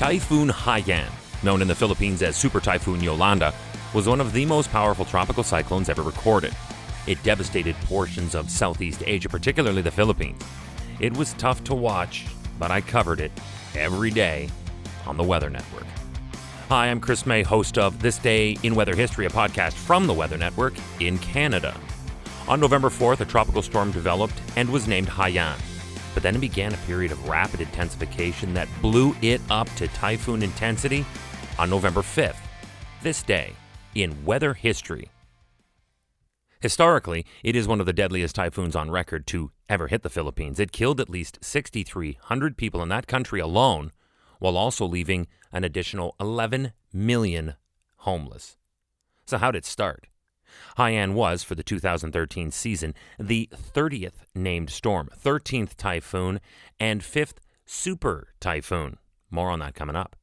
Typhoon Haiyan, known in the Philippines as Super Typhoon Yolanda, was one of the most powerful tropical cyclones ever recorded. It devastated portions of Southeast Asia, particularly the Philippines. It was tough to watch, but I covered it every day on the Weather Network. Hi, I'm Chris May, host of This Day in Weather History, a podcast from the Weather Network in Canada. On November 4th, a tropical storm developed and was named Haiyan. But then it began a period of rapid intensification that blew it up to typhoon intensity on November 5th. This day in weather history. Historically, it is one of the deadliest typhoons on record to ever hit the Philippines. It killed at least 6,300 people in that country alone, while also leaving an additional 11 million homeless. So how did it start? Haiyan was, for the 2013 season, the 30th named storm, 13th typhoon, and 5th super typhoon. More on that coming up.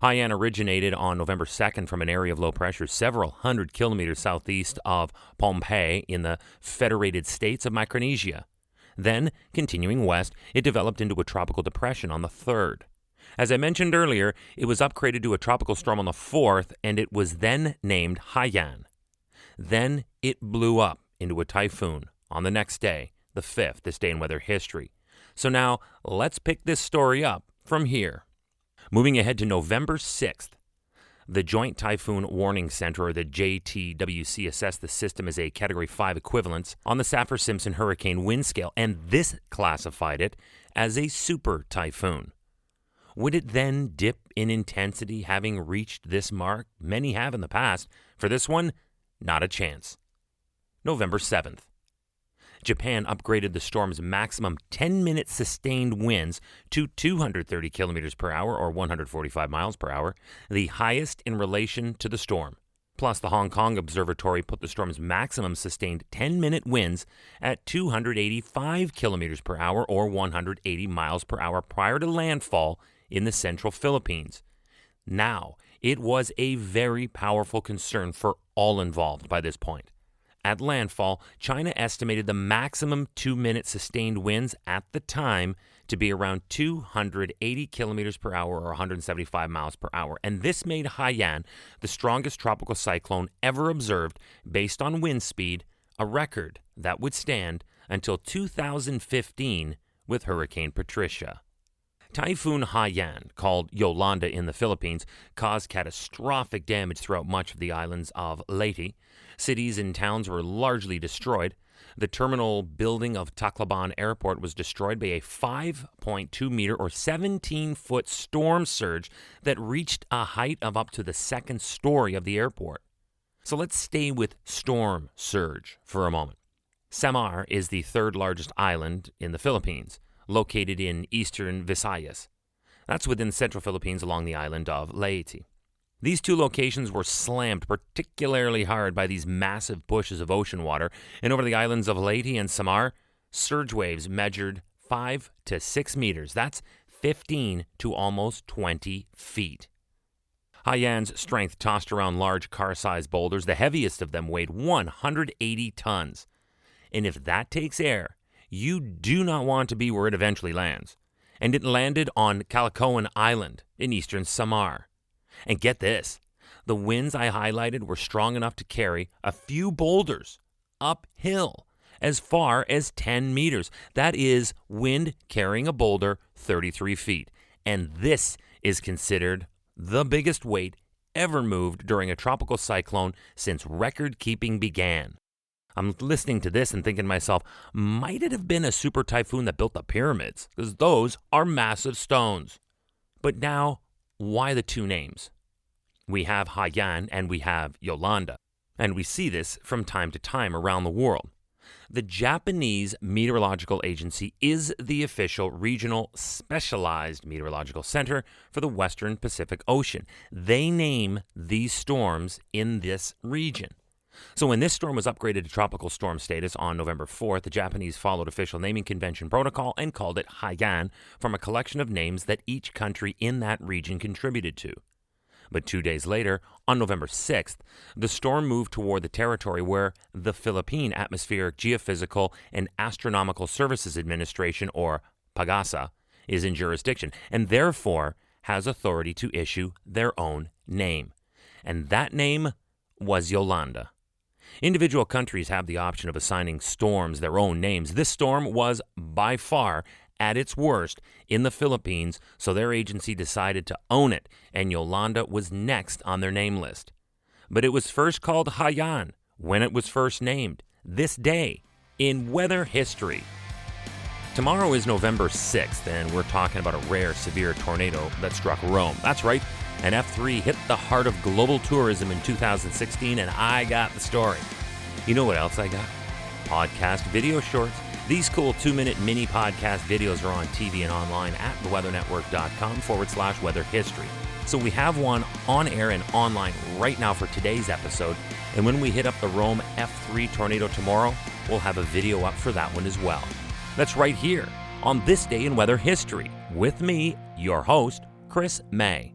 Haiyan originated on November 2nd from an area of low pressure several hundred kilometers southeast of Pohnpei in the Federated States of Micronesia. Then, continuing west, it developed into a tropical depression on the 3rd. As I mentioned earlier, it was upgraded to a tropical storm on the 4th, and it was then named Haiyan. Then it blew up into a typhoon on the next day, the 5th, this day in weather history. So now, let's pick this story up from here. Moving ahead to November 6th, the Joint Typhoon Warning Center, or the JTWC, assessed the system as a Category 5 equivalence on the Saffir-Simpson hurricane wind scale, and this classified it as a super typhoon. Would it then dip in intensity, having reached this mark? Many have in the past. For this one, not a chance. November 7th. Japan upgraded the storm's maximum 10-minute sustained winds to 230 kilometers per hour or 145 miles per hour, the highest in relation to the storm. Plus, the Hong Kong Observatory put the storm's maximum sustained 10-minute winds at 285 kilometers per hour or 180 miles per hour prior to landfall in the central Philippines. Now, it was a very powerful concern for all involved by this point. At landfall, China estimated the maximum 2-minute sustained winds at the time to be around 280 kilometers per hour or 175 miles per hour, and this made Haiyan the strongest tropical cyclone ever observed based on wind speed, a record that would stand until 2015 with Hurricane Patricia. Typhoon Haiyan, called Yolanda in the Philippines, caused catastrophic damage throughout much of the islands of Leyte. Cities and towns were largely destroyed. The terminal building of Tacloban Airport was destroyed by a 5.2 meter or 17-foot storm surge that reached a height of up to the second story of the airport. So let's stay with storm surge for a moment. Samar is the third largest island in the Philippines, located in eastern Visayas. That's within the central Philippines along the island of Leyte. These two locations were slammed particularly hard by these massive pushes of ocean water, and over the islands of Leyte and Samar, surge waves measured 5 to 6 meters. That's 15 to almost 20 feet. Haiyan's strength tossed around large car-sized boulders. The heaviest of them weighed 180 tons. And if that takes air, you do not want to be where it eventually lands. And it landed on Caloocan Island in eastern Samar. And get this, the winds I highlighted were strong enough to carry a few boulders uphill as far as 10 meters. That is wind carrying a boulder 33 feet. And this is considered the biggest weight ever moved during a tropical cyclone since record keeping began. I'm listening to this and thinking to myself, might it have been a super typhoon that built the pyramids? Because those are massive stones. But now, why the two names? We have Haiyan and we have Yolanda. And we see this from time to time around the world. The Japanese Meteorological Agency is the official regional specialized meteorological center for the Western Pacific Ocean. They name these storms in this region. So when this storm was upgraded to tropical storm status on November 4th, the Japanese followed official naming convention protocol and called it Haiyan from a collection of names that each country in that region contributed to. But 2 days later, on November 6th, the storm moved toward the territory where the Philippine Atmospheric, Geophysical, and Astronomical Services Administration, or PAGASA, is in jurisdiction, and therefore has authority to issue their own name. And that name was Yolanda. Individual countries have the option of assigning storms their own names. This storm was by far at its worst in the Philippines, so their agency decided to own it, and Yolanda was next on their name list. But it was first called Haiyan when it was first named, this day in weather history. Tomorrow is November 6th, and we're talking about a rare, severe tornado that struck Rome. That's right, an F3 hit the heart of global tourism in 2016, and I got the story. You know what else I got? Podcast video shorts. These cool 2-minute mini podcast videos are on TV and online at theweathernetwork.com/weather history. So we have one on air and online right now for today's episode, and when we hit up the Rome F3 tornado tomorrow, we'll have a video up for that one as well. That's right here on This Day in Weather History with me, your host, Chris May.